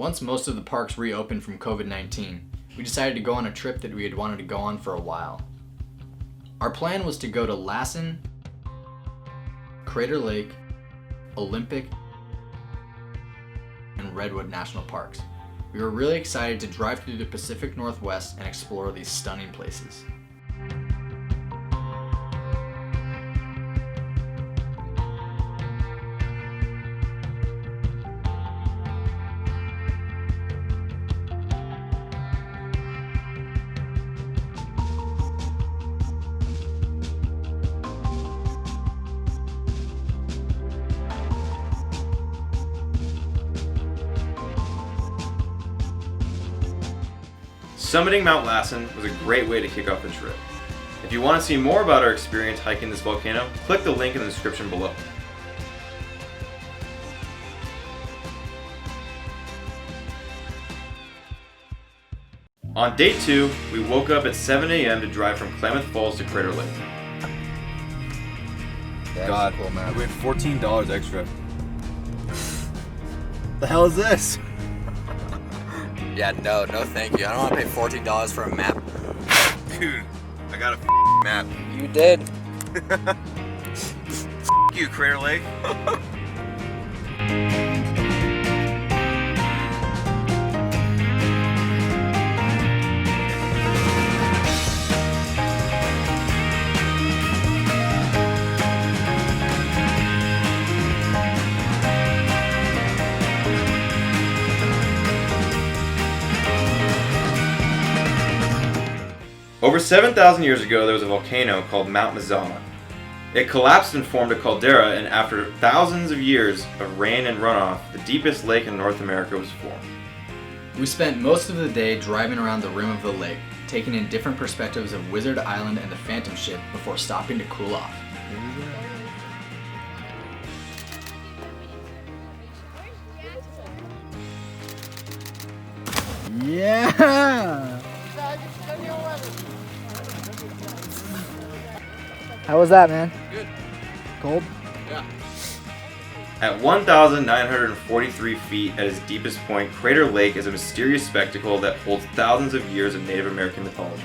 Once most of the parks reopened from COVID-19, we decided to go on a trip that we had wanted to go on for a while. Our plan was to go to Lassen, Crater Lake, Olympic, and Redwood National Parks. We were really excited to drive through the Pacific Northwest and explore these stunning places. Summiting Mount Lassen was a great way to kick off the trip. If you want to see more about our experience hiking this volcano, click the link in the description below. On day 2, we woke up at 7 a.m. to drive from Duc Falls to Crater Lake. God, cool, man. We had $14 extra. The hell is this? Yeah, no thank you. I don't want to pay $14 for a map. Dude, I got a map. You did. You, Crater Lake. Over 7,000 years ago, there was a volcano called Mount Mazama. It collapsed and formed a caldera, and after thousands of years of rain and runoff, the deepest lake in North America was formed. We spent most of the day driving around the rim of the lake, taking in different perspectives of Wizard Island and the Phantom Ship before stopping to cool off. Yeah! How was that, man? Good. Cold? Yeah. At 1,943 feet at its deepest point, Crater Lake is a mysterious spectacle that holds thousands of years of Native American mythology.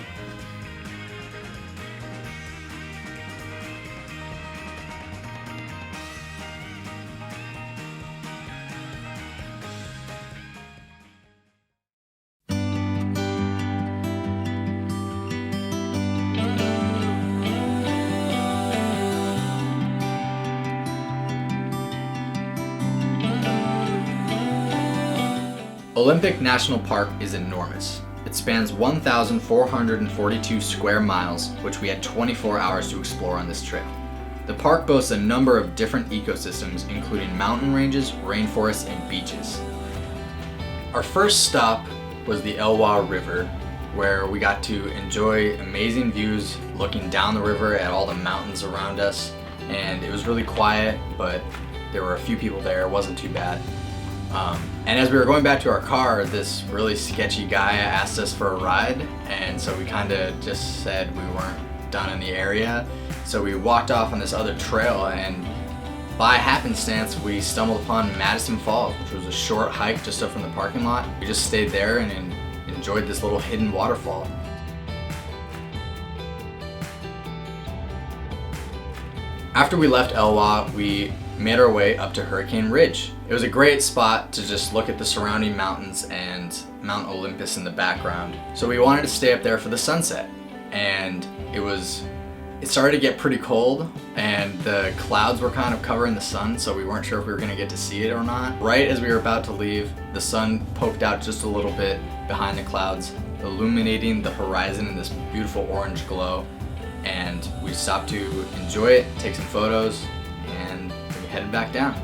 Olympic National Park is enormous. It spans 1,442 square miles, which we had 24 hours to explore on this trip. The park boasts a number of different ecosystems, including mountain ranges, rainforests, and beaches. Our first stop was the Elwha River, where we got to enjoy amazing views looking down the river at all the mountains around us. And it was really quiet, but there were a few people there. It wasn't too bad. And as we were going back to our car, this really sketchy guy asked us for a ride, and so we kind of just said we weren't done in the area. So we walked off on this other trail, and by happenstance we stumbled upon Madison Falls, which was a short hike just up from the parking lot. We just stayed there and enjoyed this little hidden waterfall. After we left Elwha, we made our way up to Hurricane Ridge. It was a great spot to just look at the surrounding mountains and Mount Olympus in the background. So we wanted to stay up there for the sunset. And it started to get pretty cold, and the clouds were kind of covering the sun, so we weren't sure if we were gonna get to see it or not. Right as we were about to leave, the sun poked out just a little bit behind the clouds, illuminating the horizon in this beautiful orange glow. And we stopped to enjoy it, take some photos, and we headed back down.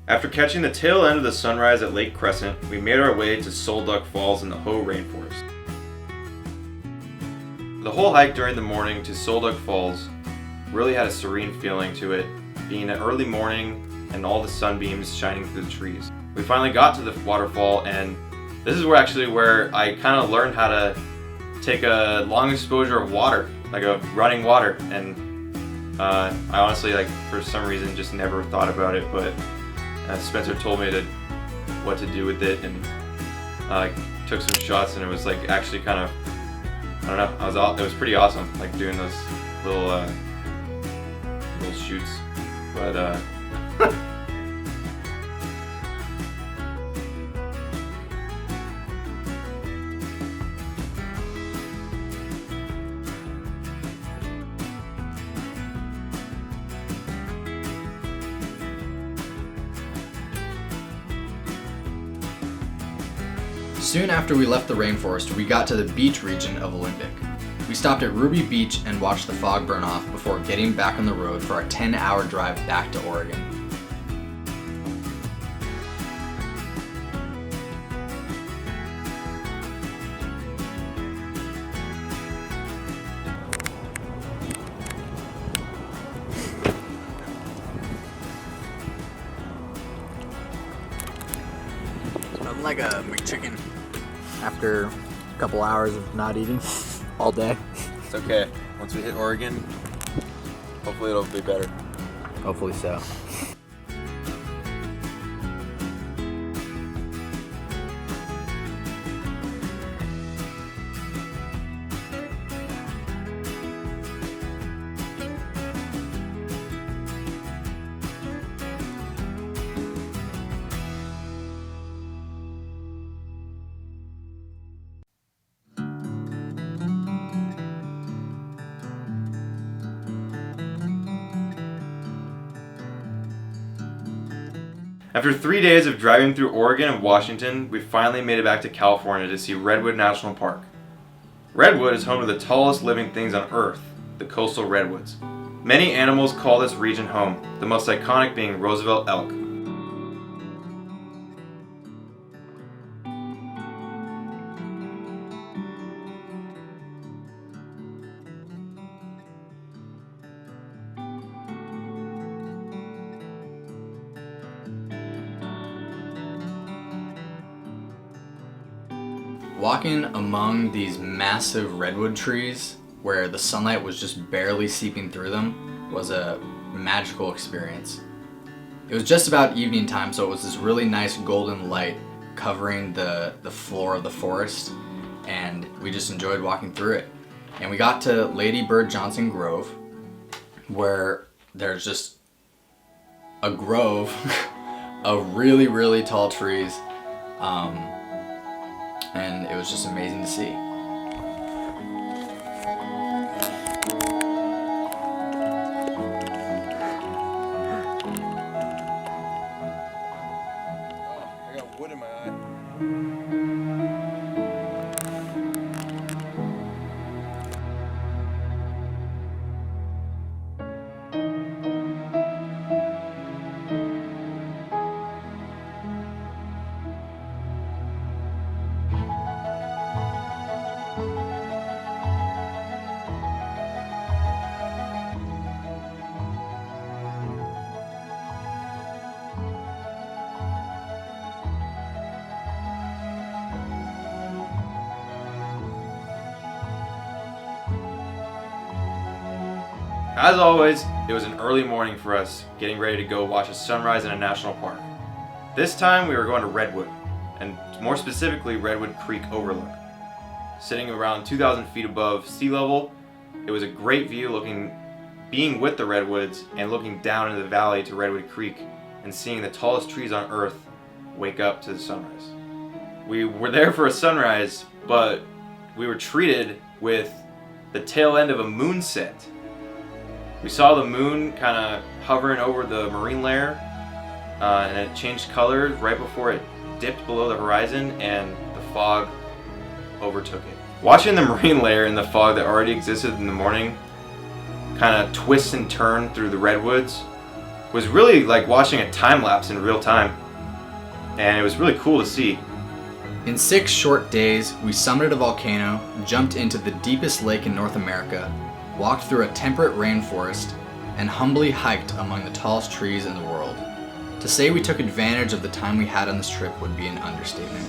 After catching the tail end of the sunrise at Lake Crescent, we made our way to Duc Falls in the Hoh Rainforest. The whole hike during the morning to Duc Falls really had a serene feeling to it, being an early morning and all the sunbeams shining through the trees. We finally got to the waterfall, and This is where I kind of learned how to take a long exposure of water, like of running water, and I honestly, like, for some reason just never thought about it, but Spencer told me what to do with it, and I took some shots, and it was like actually kind of, I don't know, it was pretty awesome, like doing those little shoots, but Soon after we left the rainforest, we got to the beach region of Olympic. We stopped at Ruby Beach and watched the fog burn off before getting back on the road for our 10-hour drive back to Oregon. Nothing like a McChicken. After a couple hours of not eating all day. It's okay. Once we hit Oregon, hopefully it'll be better. Hopefully so. After 3 days of driving through Oregon and Washington, we finally made it back to California to see Redwood National Park. Redwood is home to the tallest living things on Earth, the coastal redwoods. Many animals call this region home, the most iconic being Roosevelt elk. Walking among these massive redwood trees, where the sunlight was just barely seeping through them, was a magical experience. It was just about evening time, so it was this really nice golden light covering the floor of the forest, and we just enjoyed walking through it. And we got to Lady Bird Johnson Grove, where there's just a grove of really, really tall trees. And it was just amazing to see. I got wood in my eye. As always, it was an early morning for us, getting ready to go watch a sunrise in a national park. This time we were going to Redwood, and more specifically Redwood Creek Overlook. Sitting around 2,000 feet above sea level, it was a great view being with the redwoods and looking down into the valley to Redwood Creek and seeing the tallest trees on earth wake up to the sunrise. We were there for a sunrise, but we were treated with the tail end of a moonset. We saw the moon kind of hovering over the marine layer, and it changed color right before it dipped below the horizon and the fog overtook it. Watching the marine layer in the fog that already existed in the morning kind of twist and turn through the redwoods was really like watching a time lapse in real time, and it was really cool to see. In 6 short days, we summited a volcano, jumped into the deepest lake in North America, walked through a temperate rainforest, and humbly hiked among the tallest trees in the world. To say we took advantage of the time we had on this trip would be an understatement.